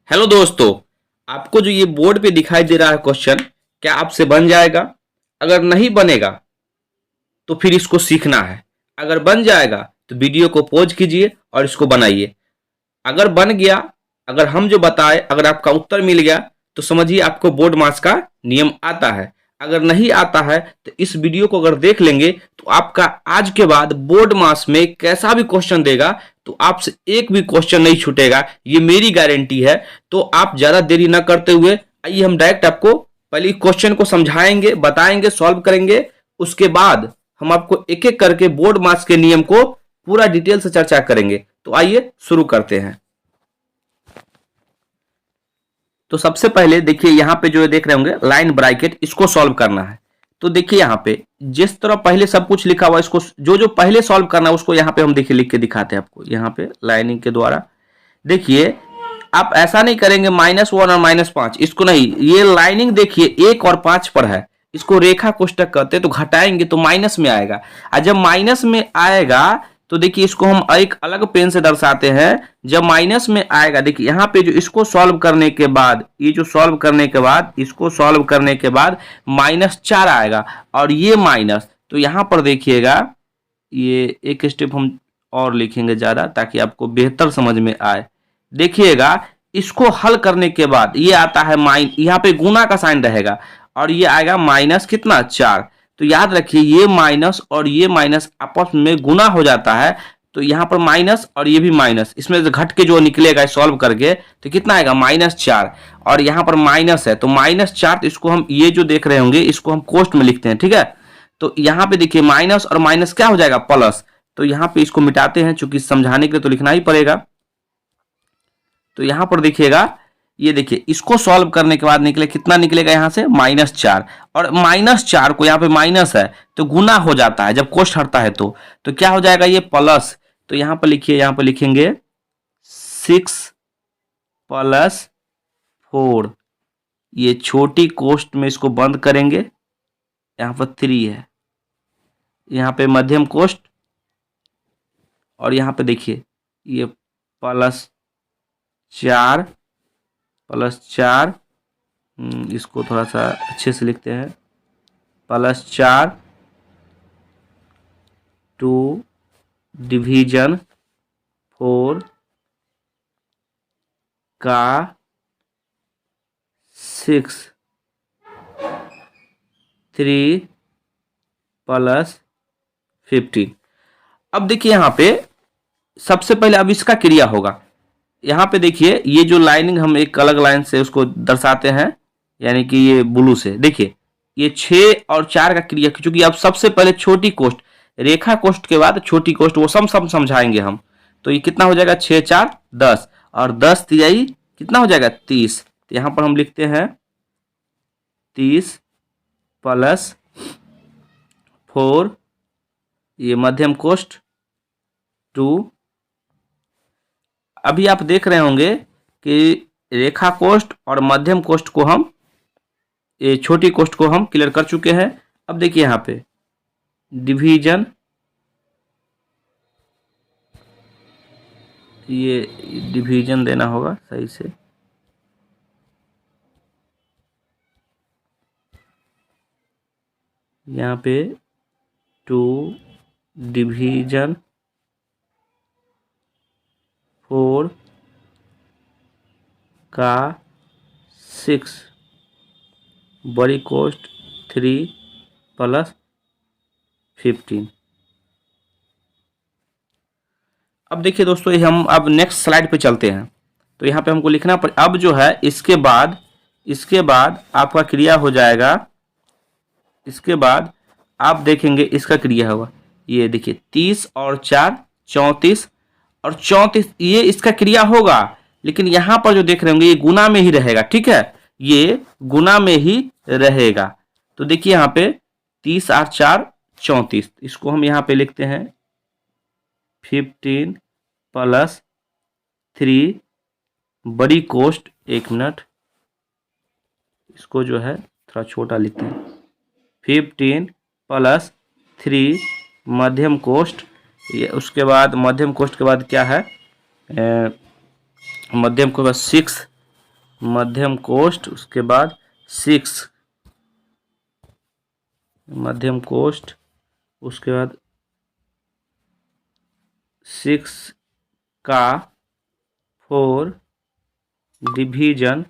Hello दोस्तों, आपको जो ये बोर्ड पे दिखाई दे रहा है क्वेश्चन, क्या आपसे बन जाएगा? अगर नहीं बनेगा तो फिर इसको सीखना है। अगर बन जाएगा तो वीडियो को पॉज कीजिए और इसको बनाइए। अगर बन गया, अगर हम जो बताए, अगर आपका उत्तर मिल गया तो समझिए आपको बोर्ड मास का नियम आता है। अगर नहीं आता है तो इस वीडियो को अगर देख लेंगे तो आपका आज के बाद बोर्ड मास में कैसा भी क्वेश्चन देगा तो आपसे एक भी क्वेश्चन नहीं छूटेगा, ये मेरी गारंटी है। तो आप ज्यादा देरी ना करते हुए आइए हम डायरेक्ट आपको पहले क्वेश्चन को समझाएंगे, बताएंगे, सॉल्व करेंगे। उसके बाद हम आपको एक एक करके बोर्ड मास के नियम को पूरा डिटेल से चर्चा करेंगे। तो आइए शुरू करते हैं। तो सबसे पहले देखिए यहाँ पे जो देख रहे होंगे लाइन ब्रैकेट, इसको सॉल्व करना है। तो देखिए यहाँ पे जिस तरह पहले सब कुछ लिखा हुआ, इसको जो जो पहले सॉल्व करना है उसको यहाँ पे हम देखिए लिख के दिखाते हैं आपको यहाँ पे लाइनिंग के द्वारा। देखिए आप ऐसा नहीं करेंगे -1 और -5, इसको नहीं। ये लाइनिंग देखिए 1 और 5 पर है, इसको रेखा कोष्टक कहते हैं। तो घटाएंगे तो माइनस में आएगा, और जब माइनस में आएगा तो देखिए इसको हम एक अलग पेन से दर्शाते हैं। जब माइनस में आएगा, देखिए यहाँ पे जो इसको सॉल्व करने के बाद, ये जो सॉल्व करने के बाद, इसको सॉल्व करने के बाद -4 आएगा और ये माइनस। तो यहाँ पर देखिएगा ये एक स्टेप हम और लिखेंगे ज़्यादा ताकि आपको बेहतर समझ में आए। देखिएगा इसको हल करने के बाद ये आता है यहाँ पे गुना का साइन रहेगा और ये आएगा माइनस कितना 4। तो याद रखिए ये माइनस और ये माइनस आपस में गुना हो जाता है। तो यहाँ पर माइनस और ये भी माइनस, इसमें से घट के जो निकलेगा सॉल्व करके तो कितना आएगा -4। और यहाँ पर माइनस है तो -4, तो इसको हम ये जो देख रहे होंगे इसको हम कोष्ट में लिखते हैं, ठीक है। तो यहाँ पे देखिए माइनस और माइनस क्या हो जाएगा प्लस। तो यहाँ पे इसको मिटाते हैं, चूंकि समझाने के लिए तो लिखना ही पड़ेगा। तो यहाँ पर देखिएगा, ये देखिए इसको सॉल्व करने के बाद निकले कितना निकलेगा यहाँ से -4। और -4 को यहाँ पे माइनस है तो गुना हो जाता है जब कोष्ट हटता है तो क्या हो जाएगा ये प्लस। तो यहाँ पर लिखिए, यहाँ पर लिखेंगे 6 + 4। ये छोटी कोष्ट में इसको बंद करेंगे, यहाँ पर 3 है, यहाँ पे मध्यम कोष्ट, और यहाँ पे देखिए ये +4 +4, इसको थोड़ा सा अच्छे से लिखते हैं, +4 2 डिवीजन 4 का 6 3 + 15। अब देखिए यहाँ पे सबसे पहले अब इसका क्रिया होगा। यहाँ पे देखिए ये जो लाइनिंग हम एक अलग लाइन से उसको दर्शाते हैं, यानी कि ये ब्लू से। देखिए ये 6 और 4 का क्रिया, क्योंकि अब सबसे पहले छोटी कोष्ट, रेखा कोष्ट के बाद छोटी कोष्ट, वो सब समझाएंगे हम। तो ये कितना हो जाएगा 6 4 10, और 10 तिहाई कितना हो जाएगा 30। तो यहाँ पर हम लिखते हैं 30 + 4, ये मध्यम कोष्ट 2। अभी आप देख रहे होंगे कि रेखा कोष्ट और मध्यम कोष्ट को हम, ये छोटी कोष्ट को हम क्लियर कर चुके हैं। अब देखिए यहाँ पे डिवीजन, ये डिवीजन देना होगा सही से। यहाँ पे 2 डिवीजन 4 का 6, बड़ी कोष्ट 3 + 15। अब देखिए दोस्तों, ये हम अब नेक्स्ट स्लाइड पे चलते हैं। तो यहाँ पे हमको लिखना पड़े, अब जो है इसके बाद आपका क्रिया हो जाएगा। इसके बाद आप देखेंगे इसका क्रिया होगा, ये देखिए 30 और 4 34, और 34 ये इसका क्रिया होगा। लेकिन यहाँ पर जो देख रहे होंगे ये गुना में ही रहेगा, ठीक है, ये गुना में ही रहेगा। तो देखिए यहाँ पे 30 और 4 34, इसको हम यहाँ पे लिखते हैं 15 + 3 बड़ी कोष्ट, 1 मिनट, इसको जो है थोड़ा छोटा लिखते हैं, 15 + 3 मध्यम कोष्ट। ये उसके बाद मध्यम कोष्ट के बाद क्या है, मध्यम के बाद 6 मध्यम कोष्ठ, उसके बाद 6 मध्यम कोष्ठ, उसके बाद 6 का 4 डिवीजन,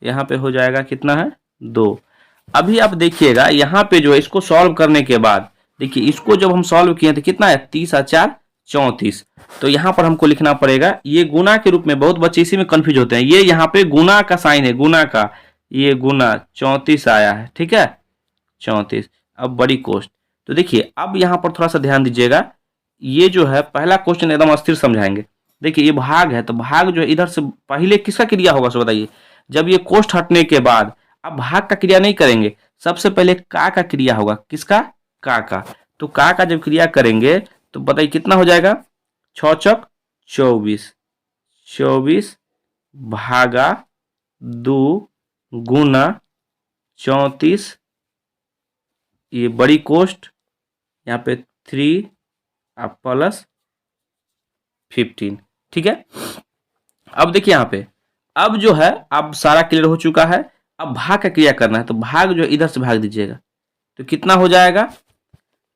यहाँ पे हो जाएगा कितना है 2। अभी आप देखिएगा यहाँ पे जो है इसको सॉल्व करने के बाद देखिए इसको जब हम सॉल्व किए तो कितना है 30 और 4 34। तो यहाँ पर हमको लिखना पड़ेगा, ये गुना के रूप में, बहुत बच्चे इसी में कंफ्यूज होते हैं, ये यहाँ पे गुना का साइन है, गुना का, ये गुना 34 आया है, ठीक है 34। अब बड़ी कोष्ठ, तो देखिए अब यहाँ पर थोड़ा सा ध्यान दीजिएगा, ये जो है पहला क्वेश्चन एकदम अस्थिर समझाएंगे। देखिए ये भाग है, तो भाग जो है इधर से पहले किसका क्रिया होगा सो बताइए, जब ये कोष्ठ हटने के बाद अब भाग का क्रिया नहीं करेंगे, सबसे पहले का क्रिया होगा, किसका, का। तो का जब क्रिया करेंगे तो बताइए कितना हो जाएगा, 6 चौक 24, 24 भागा 2 गुना 34, ये बड़ी कोष्ठ, यहाँ पे 3 प्लस 15, ठीक है। अब देखिए यहाँ पे अब जो है अब सारा क्लियर हो चुका है, अब भाग का क्रिया करना है, तो भाग जो है इधर से भाग दीजिएगा, तो कितना हो जाएगा,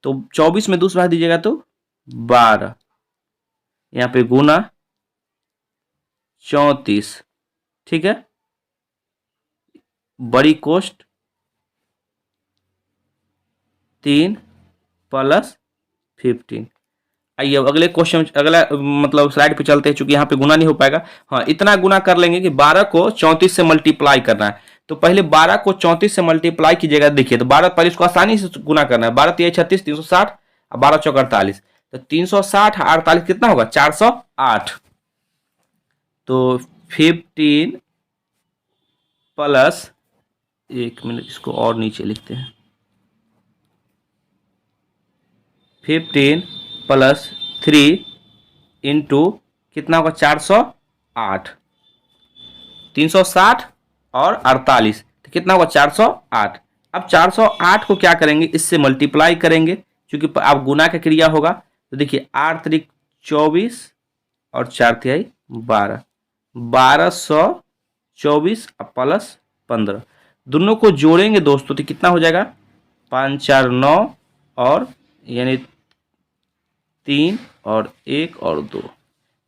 तो 24 में 2 से भाग दीजिएगा तो 12, यहाँ पे गुना 34, ठीक है, बड़ी कोष्ठ 3 प्लस 15। आइए अब अगले क्वेश्चन, अगला मतलब स्लाइड पे चलते हैं, चूंकि यहाँ पे गुना नहीं हो पाएगा। हाँ, इतना गुना कर लेंगे कि 12 को 34 से मल्टीप्लाई करना है, तो पहले 12 को 34 से मल्टीप्लाई कीजिएगा। देखिए तो 12 पहले इसको आसानी से गुना करना है, 12 3 36 360 और 12 चौक 48, तो 360 48 कितना होगा 408। तो 15 प्लस, एक मिनट इसको और नीचे लिखते हैं, 15 प्लस 3 इंटू कितना होगा 408, 360 और 48, तो कितना होगा 408। अब 408 को क्या करेंगे, इससे मल्टीप्लाई करेंगे, क्योंकि आप गुना का क्रिया होगा। तो देखिए 8 3 24 और 4 3 12, 1224 प्लस 15, दोनों को जोड़ेंगे दोस्तों तो कितना हो जाएगा 5 4 9 और यानी 3 और 1 और 2,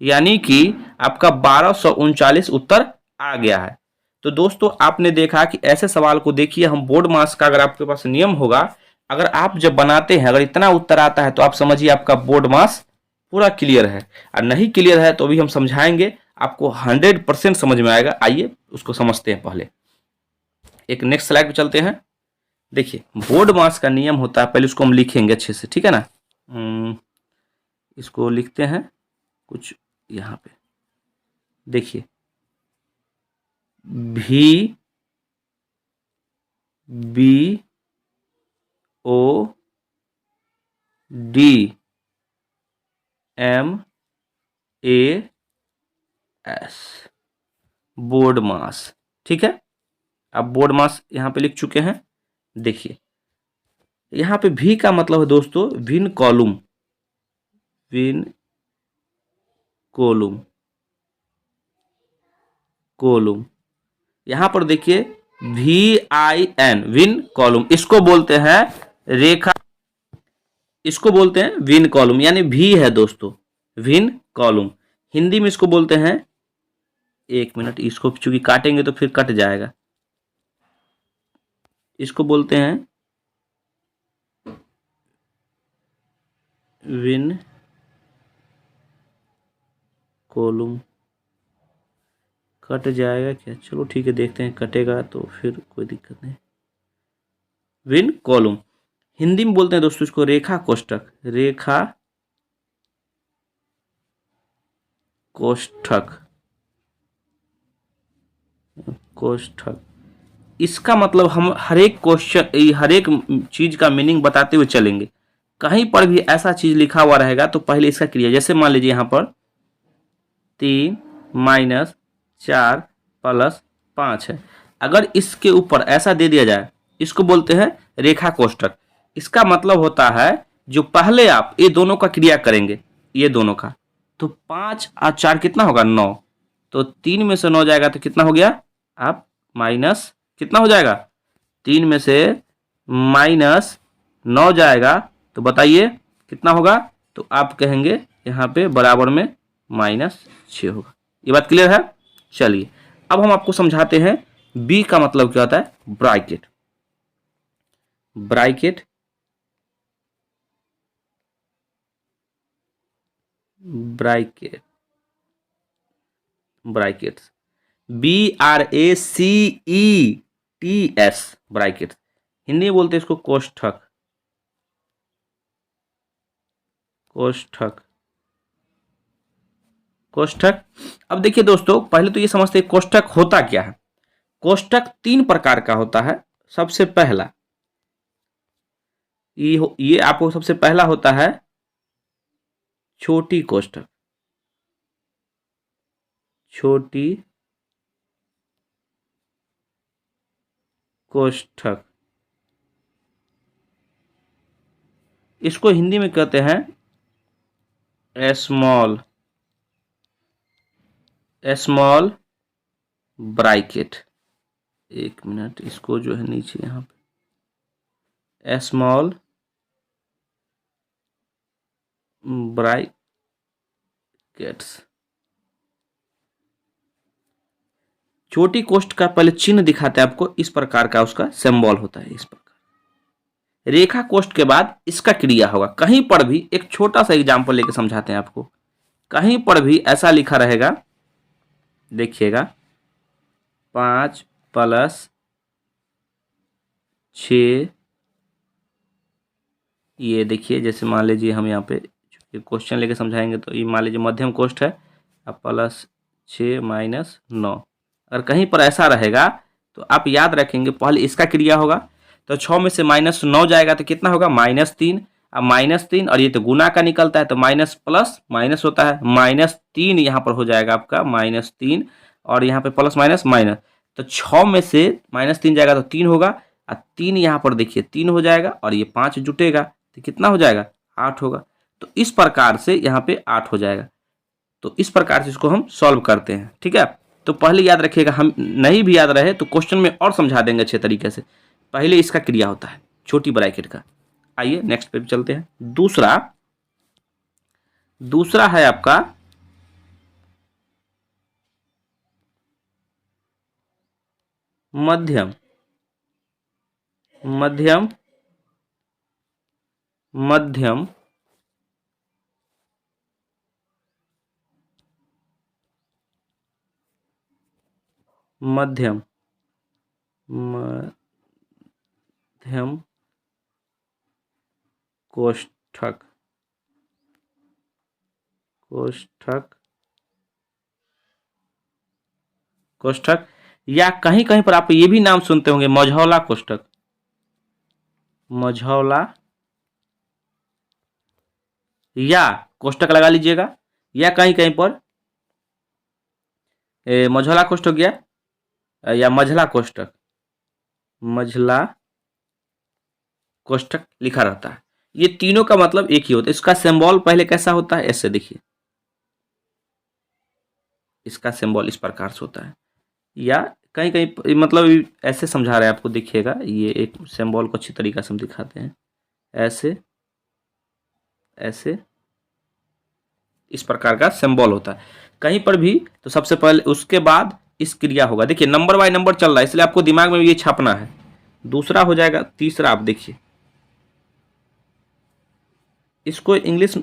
यानी कि आपका 1239 उत्तर आ गया है। तो दोस्तों आपने देखा कि ऐसे सवाल को देखिए हम बोर्ड मास का, अगर आपके पास नियम होगा, अगर आप जब बनाते हैं अगर इतना उत्तर आता है तो आप समझिए आपका बोर्ड मास पूरा क्लियर है, और नहीं क्लियर है तो भी हम समझाएंगे, आपको 100% समझ में आएगा। आइए उसको समझते हैं। पहले एक नेक्स्ट स्लाइड पे चलते हैं। देखिए बोर्ड मास का नियम होता है, पहले उसको हम लिखेंगे अच्छे से, ठीक है ना। इसको लिखते हैं कुछ यहाँ पे, देखिए V B O D M A S, BODMAS, ठीक है। अब बोर्ड मास यहाँ पे लिख चुके हैं। देखिए यहाँ पे V का मतलब है दोस्तों win column, win column, column. यहां पर देखिए VIN विन कॉलम, इसको बोलते हैं रेखा, इसको बोलते हैं विन कॉलम, यानी V है दोस्तों विन कॉलम। हिंदी में इसको बोलते हैं, एक मिनट इसको चूंकि काटेंगे तो फिर कट जाएगा, इसको बोलते हैं विन कॉलम। कट जाएगा क्या, चलो ठीक है देखते हैं, कटेगा तो फिर कोई दिक्कत नहीं। विन कॉलम हिंदी में बोलते हैं दोस्तों इसको रेखा कोष्ठक, रेखा कोष्ठक, कोष्ठक। इसका मतलब हम हर एक क्वेश्चन, हर एक चीज का मीनिंग बताते हुए चलेंगे। कहीं पर भी ऐसा चीज लिखा हुआ रहेगा तो पहले इसका क्रिया, जैसे मान लीजिए यहाँ पर 3 माइनस 4 प्लस 5 है, अगर इसके ऊपर ऐसा दे दिया जाए, इसको बोलते हैं रेखा कोष्ठक। इसका मतलब होता है जो पहले आप ये दोनों का क्रिया करेंगे, ये दोनों का, तो 5 और 4 कितना होगा 9, तो 3 में से 9 जाएगा तो कितना हो गया आप माइनस कितना हो जाएगा, 3 में से -9 जाएगा तो बताइए कितना होगा। तो आप कहेंगे यहाँ पे बराबर में -6 होगा। ये बात क्लियर है। चलिए अब हम आपको समझाते हैं बी का मतलब क्या होता है। Bracket, bracket bracket brackets BRACETS brackets, Hindi में बोलते हैं इसको कोष्ठक, कोष्ठक, कोष्ठक। अब देखिए दोस्तों, पहले तो ये समझते हैं कोष्ठक होता क्या है। कोष्ठक 3 प्रकार का होता है। सबसे पहला ये आपको सबसे पहला होता है छोटी कोष्ठक, छोटी कोष्ठक, इसको हिंदी में कहते हैं स्मॉल, स्मॉल ब्रैकेट। एक मिनट, इसको जो है नीचे यहाँ पे स्मॉल ब्रैकेट्स। छोटी कोष्ठ का पहले चिन्ह दिखाते हैं आपको, इस प्रकार का उसका सिंबल होता है। इस प्रकार रेखा कोष्ठ के बाद इसका क्रिया होगा। कहीं पर भी एक छोटा सा एग्जांपल लेके समझाते हैं आपको। कहीं पर भी ऐसा लिखा रहेगा, देखिएगा 5 + 6, ये देखिए जैसे मान लीजिए हम यहाँ पे क्वेश्चन लेके समझाएंगे तो ये मान लीजिए मध्यम कोष्ठ है, अब +6 - 9। अगर कहीं पर ऐसा रहेगा तो आप याद रखेंगे पहले इसका क्रिया होगा। तो 6 में से -9 जाएगा तो कितना होगा, -3। अब -3 और ये तो गुना का निकलता है तो माइनस प्लस माइनस होता है, -3 यहाँ पर हो जाएगा आपका -3 और यहाँ पे प्लस माइनस माइनस। तो 6 में से -3 जाएगा तो 3 होगा और 3 यहाँ पर देखिए 3 हो जाएगा और ये 5 जुटेगा तो कितना हो जाएगा, 8 होगा। तो इस प्रकार से यहाँ पे 8 हो जाएगा। तो इस प्रकार से इसको हम सॉल्व करते हैं। ठीक है, तो पहले याद रखिएगा, हम नहीं भी याद रहे तो क्वेश्चन में और समझा देंगे अच्छे तरीके से। पहले इसका क्रिया होता है छोटी ब्रैकेट का। आइए नेक्स्ट पे चलते हैं। दूसरा, दूसरा है आपका मध्यम, मध्यम, मध्यम मध्यम मध्यम कोष्ठक, कोष्ठक, कोष्ठक या कहीं कहीं पर आप ये भी नाम सुनते होंगे मझौला कोष्ठक, मझौला या कोष्ठक लगा लीजिएगा। या कहीं कहीं पर मझौला कोष्ठक गया या मझला कोष्ठक, मझला कोष्ठक लिखा रहता है। ये तीनों का मतलब एक ही होता है। इसका सिंबल पहले कैसा होता है, ऐसे देखिए, इसका सिंबल इस प्रकार से होता है। या कहीं कहीं मतलब ऐसे समझा रहे हैं आपको, देखिएगा ये एक सिंबल को अच्छी तरीके से हम दिखाते हैं, ऐसे ऐसे इस प्रकार का सिंबल होता है कहीं पर भी। तो सबसे पहले उसके बाद इस क्रिया होगा। देखिए नंबर बाय नंबर चल रहा है इसलिए आपको दिमाग में ये छापना है। दूसरा हो जाएगा, तीसरा आप देखिए, इसको इंग्लिश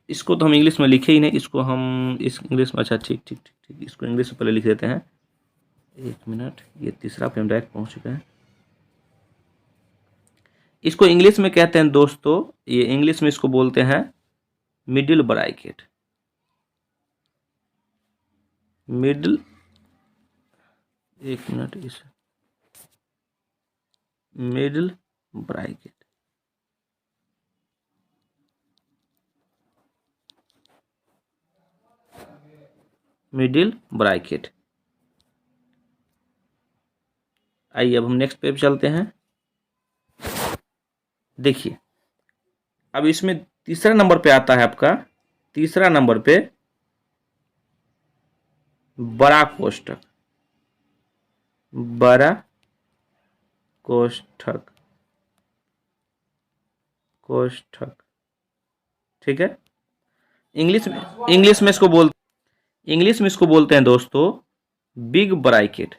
इसको तो हम इंग्लिश में लिखे ही नहीं, इसको हम इस इंग्लिश में, अच्छा ठीक ठीक ठीक ठीक, इसको इंग्लिश में पहले लिख देते हैं। एक मिनट, ये तीसरा पे हम डायरेक्ट पहुंच चुके हैं। इसको इंग्लिश में कहते हैं दोस्तों, ये इंग्लिश में इसको बोलते हैं मिडिल ब्रैकेट, मिडिल, एक मिनट, इस मिडिल ब्रैकेट, मिडिल ब्रैकेट। आइए अब हम नेक्स्ट पे चलते हैं। देखिए अब इसमें तीसरा नंबर पे आता है आपका, तीसरा नंबर पे बड़ा कोष्ठक, बड़ा कोष्ठक, कोष्ठक। ठीक है। इंग्लिश में इसको बोल इंग्लिश में इसको बोलते हैं दोस्तों big bracket,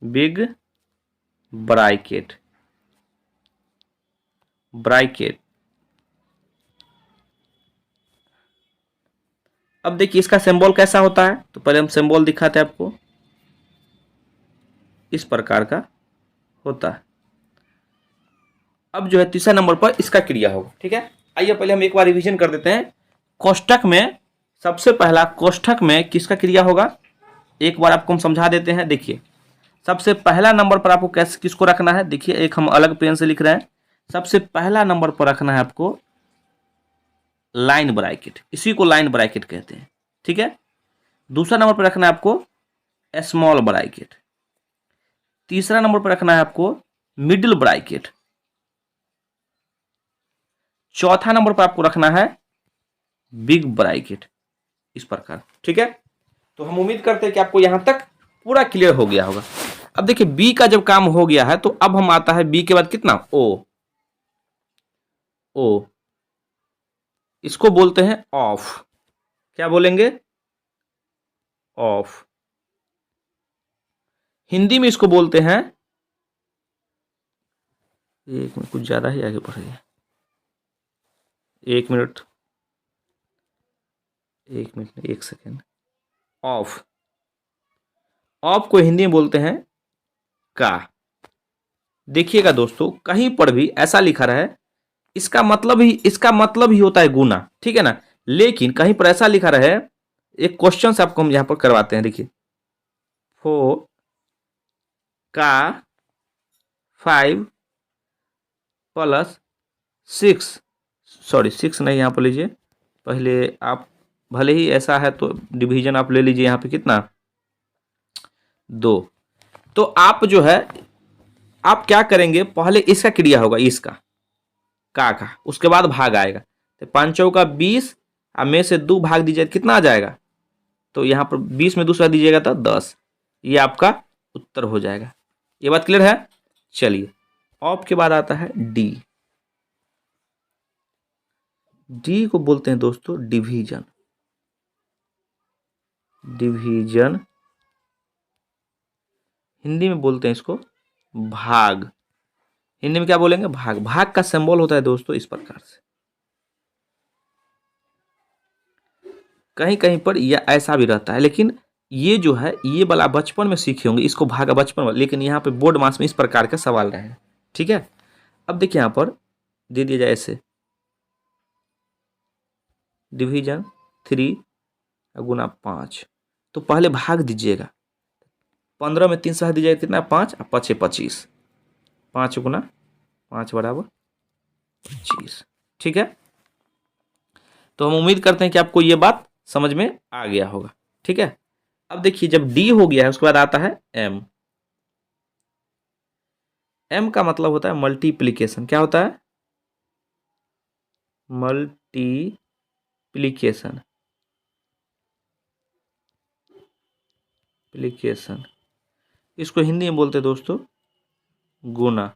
big bracket, bracket. अब देखिए इसका सिंबल कैसा होता है, तो पहले हम सिंबल दिखाते हैं आपको। इस प्रकार का होता है। अब जो है तीसरा नंबर पर इसका क्रिया होगा। ठीक है, आइए पहले हम एक बार रिवीजन कर देते हैं। कोष्ठक में सबसे पहला कोष्ठक में किसका क्रिया होगा, एक बार आपको हम समझा देते हैं। देखिए सबसे पहला नंबर पर आपको कैसे किसको रखना है, देखिए एक हम अलग पेन से लिख रहे हैं। सबसे पहला नंबर पर रखना है आपको लाइन ब्रैकेट, इसी को लाइन ब्रैकेट कहते हैं। ठीक है। दूसरा नंबर पर रखना है आपको स्मॉल ब्रैकेट। तीसरा नंबर पर रखना है आपको मिडिल ब्रैकेट। चौथा नंबर पर आपको रखना है बिग ब्रैकेट, इस प्रकार। ठीक है, तो हम उम्मीद करते हैं कि आपको यहां तक पूरा क्लियर हो गया होगा। अब देखिए बी का जब काम हो गया है तो अब हम आता है बी के बाद कितना, ओ। ओ इसको बोलते हैं ऑफ। क्या बोलेंगे, ऑफ। हिंदी में इसको बोलते हैं, एक मिनट कुछ ज्यादा ही आगे बढ़ गया, एक मिनट, एक मिनट, एक सेकेंड। ऑफ, ऑफ को हिंदी में बोलते हैं का। देखिएगा दोस्तों कहीं पर भी ऐसा लिखा रहा है, इसका मतलब ही होता है गुना। ठीक है ना, लेकिन कहीं पर ऐसा लिखा रहा है, एक क्वेश्चन से आपको हम यहां पर करवाते हैं। देखिए फोर का 5 प्लस 6, सॉरी 6 नहीं, यहां पर लीजिए पहले आप, भले ही ऐसा है तो डिवीजन आप ले लीजिए यहां पे कितना, 2। तो आप जो है आप क्या करेंगे, पहले इसका क्रिया होगा, इसका का, उसके बाद भाग आएगा। तो 5 चौका 20, अब में से 2 भाग दीजिए कितना आ जाएगा, तो यहाँ पर 20 में दूसरा दीजिएगा तो 10। ये आपका उत्तर हो जाएगा। ये बात क्लियर है। चलिए ऑफ के बाद आता है डी। डी को बोलते हैं दोस्तों डिवीजन, डिवीजन। हिंदी में बोलते हैं इसको भाग। हिंदी में क्या बोलेंगे, भाग। भाग का सिंबल होता है दोस्तों इस प्रकार से। कहीं कहीं पर यह ऐसा भी रहता है, लेकिन ये जो है ये वाला बचपन में सीखे होंगे, इसको भागा बचपन में, लेकिन यहाँ पे बोर्ड मास में इस प्रकार का सवाल रहे हैं। ठीक है। अब देखिए यहाँ पर दे दिया जाए ऐसे, डिवीजन 3 गुना 5, तो पहले भाग दीजिएगा। 15 में 3 से भाग दीजिएगा कितना, 5, और 5 25, 5 गुना 5 बराबर 25। ठीक है, तो हम उम्मीद करते हैं कि आपको ये बात समझ में आ गया होगा। ठीक है। अब देखिए जब डी हो गया है उसके बाद आता है एम। एम का मतलब होता है मल्टीप्लीकेशन। क्या होता है, मल्टीप्लीकेशन, प्लीकेशन। इसको हिंदी में बोलते हैं दोस्तों गुना।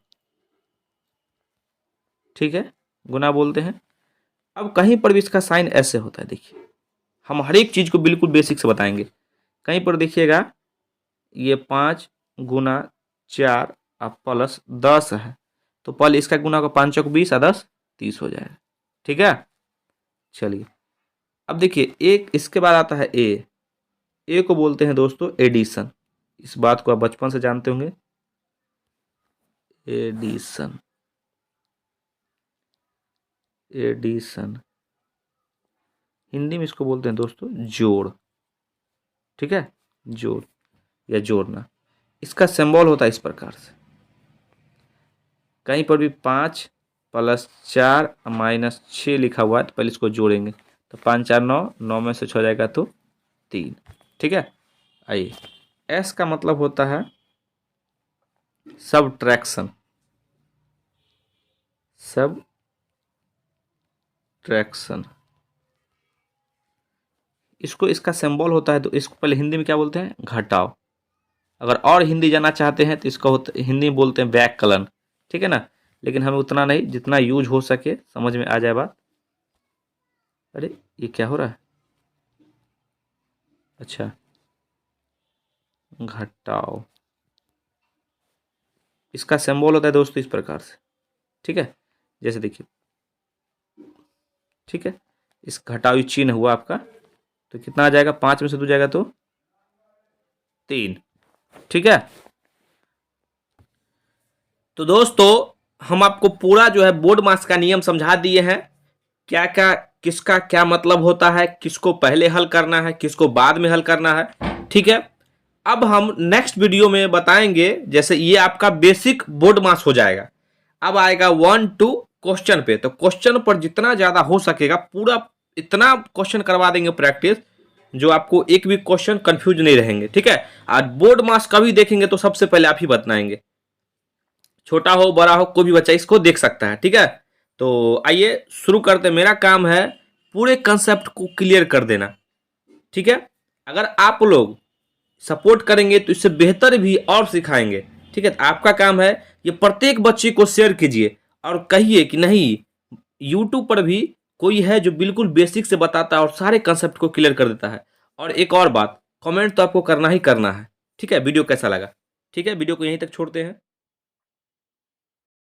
ठीक है, गुना बोलते हैं। अब कहीं पर भी इसका साइन ऐसे होता है। देखिए हम हर एक चीज को बिल्कुल बेसिक से बताएंगे। कहीं पर देखिएगा ये 5 गुना 4 और प्लस 10 है, तो पहले इसका गुना को 5 चौक 20 और 10 30 हो जाएगा। ठीक है। चलिए अब देखिए एक इसके बाद आता है ए। ए को बोलते हैं दोस्तों एडिशन। इस बात को आप बचपन से जानते होंगे, एडिशन, एडिशन। हिंदी में इसको बोलते हैं दोस्तों जोड़। ठीक है, जोड़ या जोड़ना। इसका सिंबल होता है इस प्रकार से। कहीं पर भी 5 प्लस 4 माइनस 6 लिखा हुआ है तो पहले इसको जोड़ेंगे, तो 5 4 9, 9 में से 6 जाएगा तो 3। ठीक है। आइए एस का मतलब होता है सबट्रैक्शन, सबट्रैक्शन। इसको इसका सिंबल होता है, तो इसको पहले हिंदी में क्या बोलते हैं, घटाव। अगर और हिंदी जानना चाहते हैं तो इसको हिंदी में बोलते हैं व्याकरण, ठीक है ना। लेकिन हमें उतना नहीं, जितना यूज हो सके, समझ में आ जाए बात। अरे ये क्या हो रहा है? अच्छा, घटाओ, इसका सिंबल होता है दोस्तों इस प्रकार से, ठीक है। जैसे देखिए, ठीक है, इस घटाओ चिन्ह हुआ आपका, तो कितना आ जाएगा? 5 में से 2 जाएगा तो 3, ठीक है। तो दोस्तों हम आपको पूरा जो है बोर्ड मास का नियम समझा दिए हैं, क्या क्या किसका क्या मतलब होता है, किसको पहले हल करना है, किसको बाद में हल करना है, ठीक है। अब हम नेक्स्ट वीडियो में बताएंगे, जैसे ये आपका बेसिक बोर्ड मास हो जाएगा, अब आएगा 1 2 क्वेश्चन पे। तो क्वेश्चन पर जितना ज्यादा हो सकेगा पूरा इतना क्वेश्चन करवा देंगे प्रैक्टिस, जो आपको एक भी क्वेश्चन कंफ्यूज नहीं रहेंगे, ठीक है। आज बोर्ड मास कभी देखेंगे तो सबसे पहले आप ही बताएंगे, छोटा हो बड़ा हो कोई भी बच्चा इसको देख सकता है, ठीक है। तो आइए शुरू करते हैं। मेरा काम है पूरे कंसेप्ट को क्लियर कर देना, ठीक है। अगर आप लोग सपोर्ट करेंगे तो इससे बेहतर भी और सिखाएंगे, ठीक है। तो आपका काम है ये प्रत्येक बच्चे को शेयर कीजिए और कहिए कि नहीं, यूट्यूब पर भी कोई है जो बिल्कुल बेसिक से बताता है और सारे कंसेप्ट को क्लियर कर देता है। और एक और बात, कमेंट तो आपको करना ही करना है, ठीक है। वीडियो कैसा लगा, ठीक है। वीडियो को यहीं तक छोड़ते हैं।